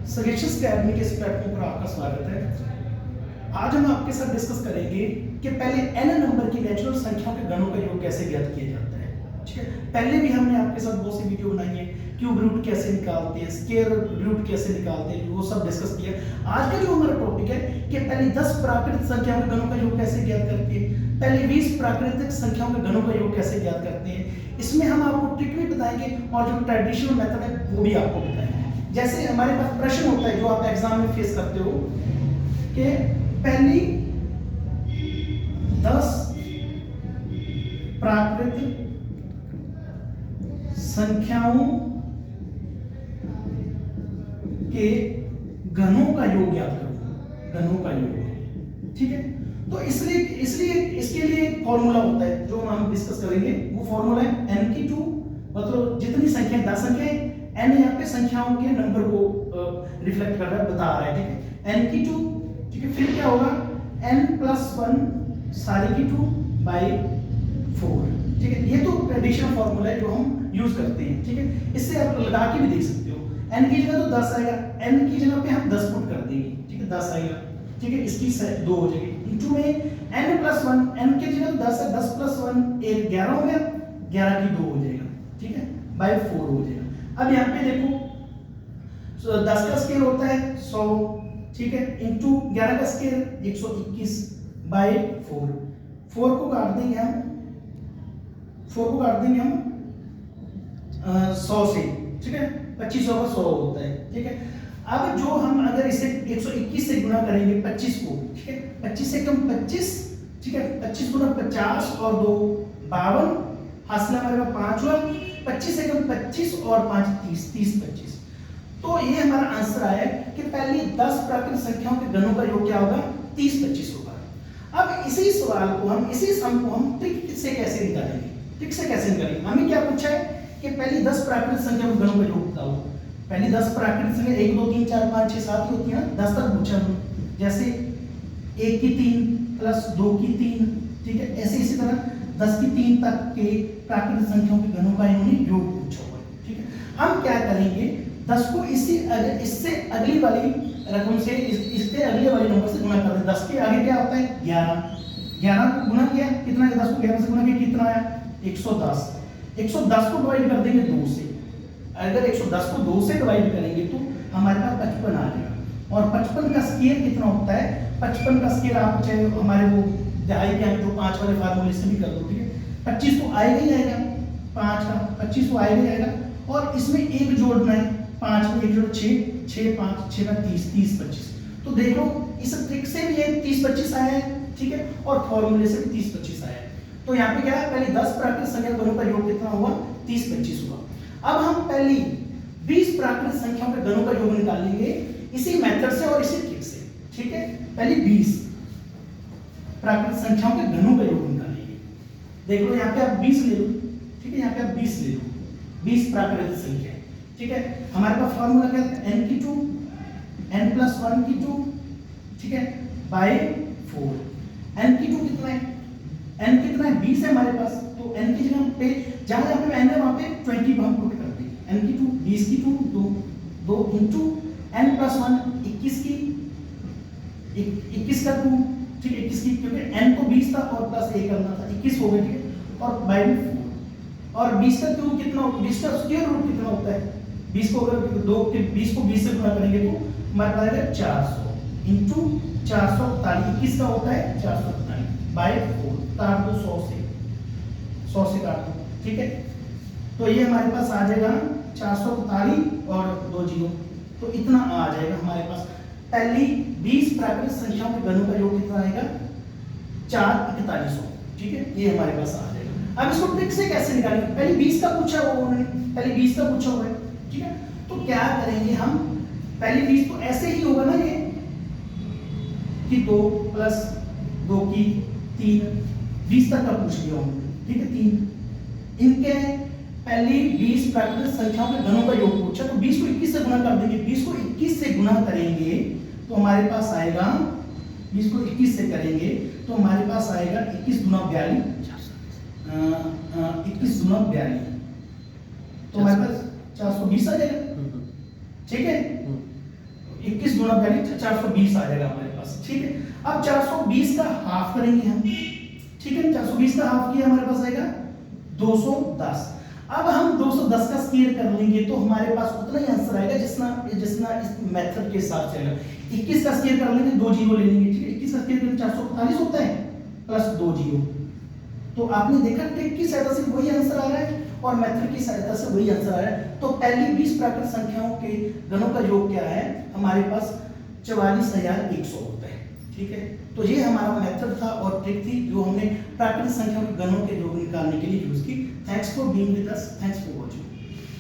Suggestions academy के इस platform पर आपका स्वागत है। आज हम आपके साथ डिस्कस करेंगे कि पहले n नंबर की नेचुरल संख्याओं के गणों का योग कैसे ज्ञात किया जाता है। ठीक है, पहले भी हमने आपके साथ बहुत सी वीडियो बनाई है, क्यूब रूट कैसे निकालते हैं, स्क्वायर रूट कैसे निकालते हैं, वो सब डिस्कस किया। आज का जो हमारा टॉपिक है कि पहले 10 प्राकृतिक संख्याओं के गणों का योग कैसे ज्ञात करते हैं, पहले 20 प्राकृतिक संख्याओं के गणों का योग कैसे ज्ञात करते हैं। इसमें हम आपको ट्रिक भी बताएंगे और जो ट्रेडिशनल मेथड है वो भी आपको बताएंगे। जैसे हमारे पास प्रश्न होता है जो आप एग्जाम में फेस करते हो कि पहली 10 प्राकृतिक संख्याओं के घनों का योग ज्ञात करो, घनों का योग। ठीक है, तो इसलिए इसके लिए एक फॉर्मूला होता है जो हम डिस्कस करेंगे। वो फॉर्मूला है n की 2, मतलब जितनी संख्या 10 संख्याएं, n यहाँ पे संख्याओं के नंबर को रिफ्लेक्ट कर रहा है, बता रहा है। ठीक है, n की 2, ठीक है, फिर क्या होगा n+1 सारी की 2 बाई 4। ठीक है, ये तो ट्रेडिशनल फॉर्मूला है जो हम यूज करते हैं। ठीक है, इससे आप लगा के भी देख सकते हो। n की जगह तो 10 आएगा, n की जगह पे हम 10 पुट कर देंगे। ठीक है, 10 आएगा। ठीक है, इसकी 2 हो जाएगी इंटू में n+1, n की जगह तो 10 है, 10 + 1 एक 11 हो गया, 11 की 2 हो जाएगा। ठीक है, बाई 4 हो जाएगा। अब यहाँ पे देखो 10 का स्क्वायर होता है 100, ठीक है, इंटू 11 का स्क्वायर 121 बाई 4। 4 को काट देंगे हम 100 से। ठीक है, 2500 का 100 होता है। ठीक है, अब जो हम अगर इसे 121 से गुणा करेंगे 25 को, ठीक है, 25 से कम 25, ठीक है, 25 गुना 50 और 2 52, हासिल हमारे पास 5 हुआ। 25 से कम 25 और 5 30, 30 25। तो ये हमारा आंसर आया कि पहली 10 प्राकृतिक संख्याओं के गणों का योग क्या होगा, 30 25 होगा। अब इसी सवाल को हम, इसी सम को हम ट्रिक से कैसे निकालेंगे, ट्रिक से कैसे निकालेंगे। हमें क्या पूछा है कि पहली 10 प्राकृतिक संख्याओं के गणों का योग बताओ। पहली 10 प्राकृतिक संख्या 1 2 3 4 5 6 7 होती है ना, 10 तक पूछा हमने। जैसे 1 की 3 प्लस 2 की 3, ठीक है, ऐसे इसी तरह 10 की 3 तक के प्राकृतिक संख्याओं के गणों का इन्होंने योग पूछा हुआ है। ठीक है, हम क्या करेंगे, 10 को इससे अगली वाली रकम से, इससे अगले वाले नंबर से गुणा कर दें। 10 के आगे क्या होता है 11, 11 को गुणा किया कितना है, 10 को 11 से गुणा किया कितना आया 110। 110 को डिवाइड कर देंगे 2 से। अगर 110 को 2 से डिवाइड करेंगे तो हमारे पास 55 आ जाएगा। और 55 का स्क्वायर कितना होता है, 55 का स्क्वायर आप चाहे हमारे वो दहाई के जो 5 वाले फार्मूले से भी कर दो। ठीक है, 25 तो आएगा ही आएगा, 5 का 25 तो आएगा ही आएगा। और इसमें एक जोड़ना है, 5 में 1 जोड़ 6, 6 5 6 में 30, 30 25। तो देखो इस ट्रिक से भी ये 30 25 आया है। ठीक है, और फॉर्मूले से भी 30 25 आया है। तो यहाँ पे क्या है, पहले 10 प्राकृतिक संख्या गणों का योग कितना हुआ, 30 25 हुआ। अब हम पहली 20 प्राकृतिक संख्याओं के गणों का योग निकालेंगे इसी मेथड से और इसी ट्रिक से। ठीक है, पहली 20 प्राकृतिक संख्याओं के गणों का योग निकालेंगे। देख लो यहाँ पे आप 20 ले लो। ठीक है, यहाँ पे आप 20 ले लो, 20 प्राकृतिक संख्या। ठीक है, हमारे पास फॉर्मूला क्या है, n की 2, n+1 की 2, ठीक है, बाई 4। n की 2 कितना है, n कितना है 20 है हमारे पास। तो n की जगह पे जहां पे n है वहां पे 20 हम पुट कर देंगे। n की 2 20 की 2 2 इंटू n+1 21 की 21 का 2, ठीक है, 21 की, क्योंकि n को 20 था और प्लस 1 करना था, 21 हो गया। ठीक है, और बाई 4। और 20 का क्यूब कितना, 20 का स्क्वायर रूट कितना होता है, 20 को अगर 20 को 20 से गुणा करेंगे तो हमारे पास आएगा 400 इंटू 441। 21 का होता है 441 बाई 4। काट दो 100 से काट दो। ठीक है, तो ये हमारे पास आ जाएगा 441 और 2 जीरो, तो इतना आ जाएगा हमारे पास। पहली 20 प्राकृतिक संख्याओं के गणों का योग कितना आएगा 44100। ठीक है, ये हमारे पास आ जाएगा। अब इसको ट्रिक से कैसे निकालेंगे, पहले 20 का पूछा हुआ उन्होंने, पहले 20 का पूछा हुआ है। ठीक है, तो क्या करेंगे हम, पहले 20 तो ऐसे ही होगा ना ये कि 2 प्लस 2 की 3, 20 तक का पूछ लिया उन्होंने। ठीक है, 3 इनके पहली 20 प्राकृतिक संख्याओं के गणों का योग पूछा, तो 20 को 21 से गुणा कर देंगे। 20 को 21 से गुणा करेंगे तो हमारे पास आएगा, 20 को 21 से करेंगे तो हमारे पास आएगा 21 गुना 42, 21 गुना 42, तो हमारे पास 420 आ जाएगा। ठीक है, 21 गुना यानी 420 आ जाएगा हमारे पास, ठीक है। अब 420 का हाफ करेंगे हम, ठीक है। 420 का हाफ किया हमारे पास आएगा 210। अब हम 210 का स्क्वायर कर लेंगे तो हमारे पास उतना ही आंसर आएगा जितना जितना इस मेथड के हिसाब से आएगा। 21 का स्क्वायर कर लेंगे, 2 जीरो ले लेंगे, ठीक है। 21 का स्क्वायर करें 445 होता है प्लस 2 जीरो। तो आपने देखा ट्रिक की सहायता से वही आंसर आ रहा है और मेथड की सहायता से वही आंसर आ रहा है। तो पहली 20 प्राकृत संख्याओं के घनों का योग क्या है हमारे पास 44,100 होता है, ठीक है। तो ये हमारा मेथड था और ट्रिक थी जो हमने प्राकृत संख्याओं के घनों के योग निकालने के लिए यूज की। Thanks for being with us, thanks for watching.